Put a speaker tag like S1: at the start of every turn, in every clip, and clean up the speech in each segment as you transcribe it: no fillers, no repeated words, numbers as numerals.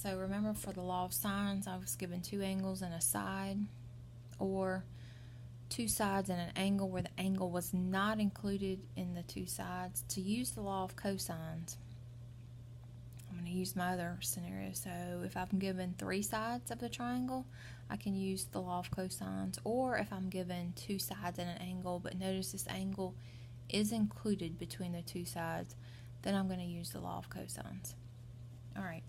S1: So remember, for the law of sines, I was given two angles and a side, or two sides and an angle where the angle was not included in the two sides. To use the law of cosines, I'm going to use my other scenario. So if I'm given three sides of the triangle, I can use the law of cosines. Or if I'm given two sides and an angle, but notice this angle is included between the two sides, then I'm going to use the law of cosines. Alright,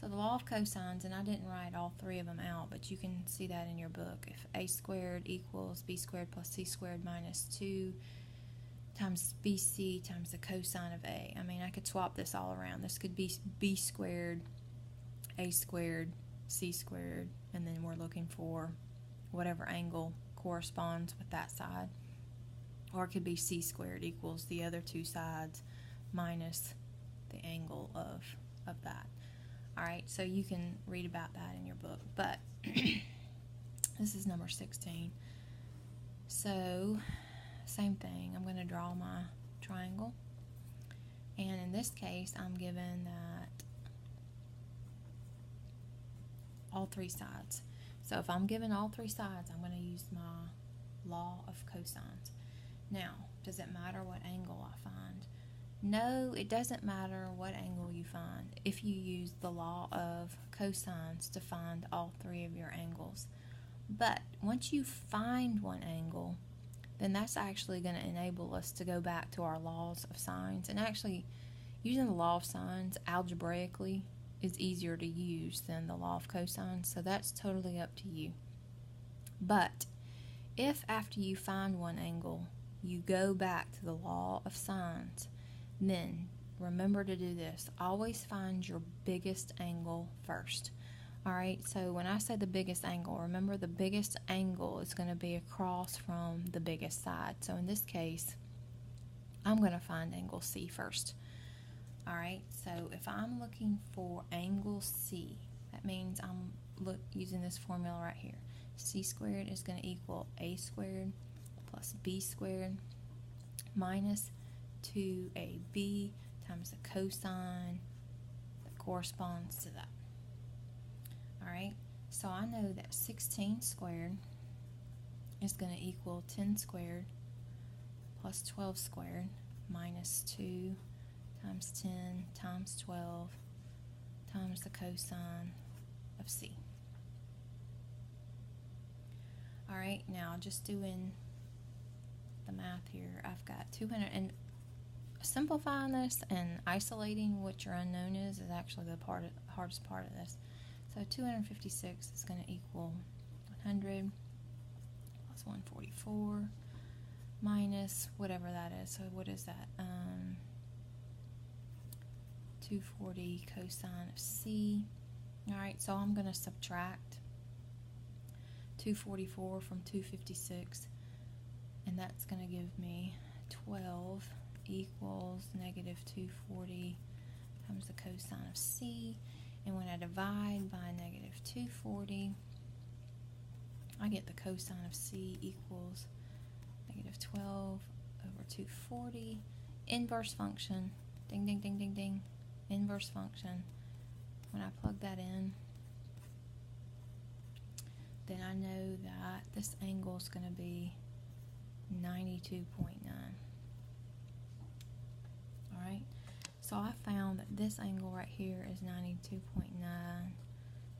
S1: so the law of cosines, and I didn't write all three of them out, but you can see that in your book. If a squared equals b squared plus c squared minus 2 times bc times the cosine of a. I mean, I could swap this all around. This could be b squared, a squared, c squared, and then we're looking for whatever angle corresponds with that side. Or it could be c squared equals the other two sides minus the angle of that. Alright, so you can read about that in your book. But this is number 16. So, same thing. I'm going to draw my triangle. And in this case, I'm given that all three sides. So if I'm given all three sides, I'm going to use my law of cosines. Now, does it matter what angle I find? No, it doesn't matter what angle you find if you use the law of cosines to find all three of your angles. But once you find one angle, then that's actually going to enable us to go back to our laws of sines. And actually, using the law of sines algebraically is easier to use than the law of cosines, so that's totally up to you. But if after you find one angle, you go back to the law of sines, then remember to do this. Always find your biggest angle first. Alright, so when I say the biggest angle, remember the biggest angle is going to be across from the biggest side. So in this case, I'm going to find angle C first. Alright, so if I'm looking for angle C, that means I'm using this formula right here. C squared is going to equal A squared plus B squared minus 2AB times the cosine that corresponds to that. Alright, so I know that 16 squared is going to equal 10 squared plus 12 squared minus 2 times 10 times 12 times the cosine of C. Alright, now just doing the math here, I've got 200, and simplifying this and isolating what your unknown is actually the hardest part of this. So 256 is going to equal 100 plus 144 minus whatever that is. So what is that? 240 cosine of C. Alright, so I'm going to subtract 244 from 256, and that's going to give me 12 equals negative 240 times the cosine of C. And when I divide by negative 240, I get the cosine of C equals negative 12 over 240. Inverse function, ding, ding, ding, ding, ding, inverse function. When I plug that in, then I know that this angle is going to be 92.9. Alright, so I found that this angle right here is 92.9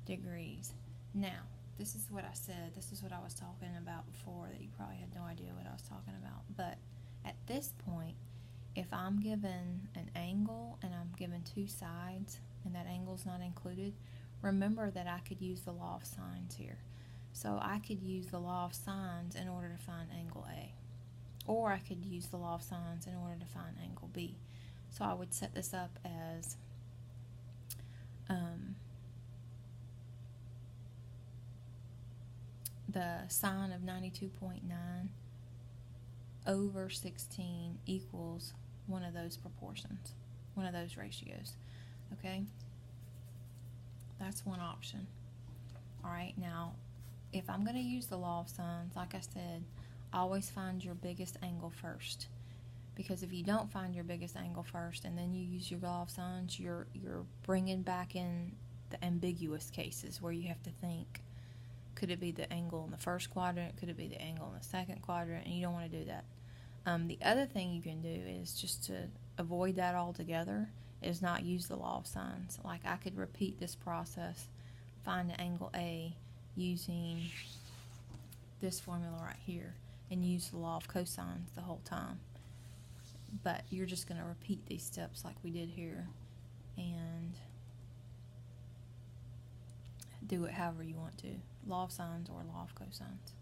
S1: degrees. Now, this is what I said, this is what I was talking about before that you probably had no idea what I was talking about. But at this point, if I'm given an angle and I'm given two sides and that angle's not included, remember that I could use the law of sines here. So I could use the law of sines in order to find angle A. Or I could use the law of sines in order to find angle B. So I would set this up as the sine of 92.9 over 16 equals one of those proportions, one of those ratios. Okay? That's one option. Alright, now if I'm going to use the law of sines, like I said, always find your biggest angle first. Because if you don't find your biggest angle first and then you use your law of sines, you're bringing back in the ambiguous cases where you have to think, could it be the angle in the first quadrant? Could it be the angle in the second quadrant? And you don't want to do that. The other thing you can do is, just to avoid that altogether, is not use the law of sines. Like, I could repeat this process, find the angle A using this formula right here, and use the law of cosines the whole time. But you're just going to repeat these steps like we did here, and do it however you want to. Law of sines or law of cosines.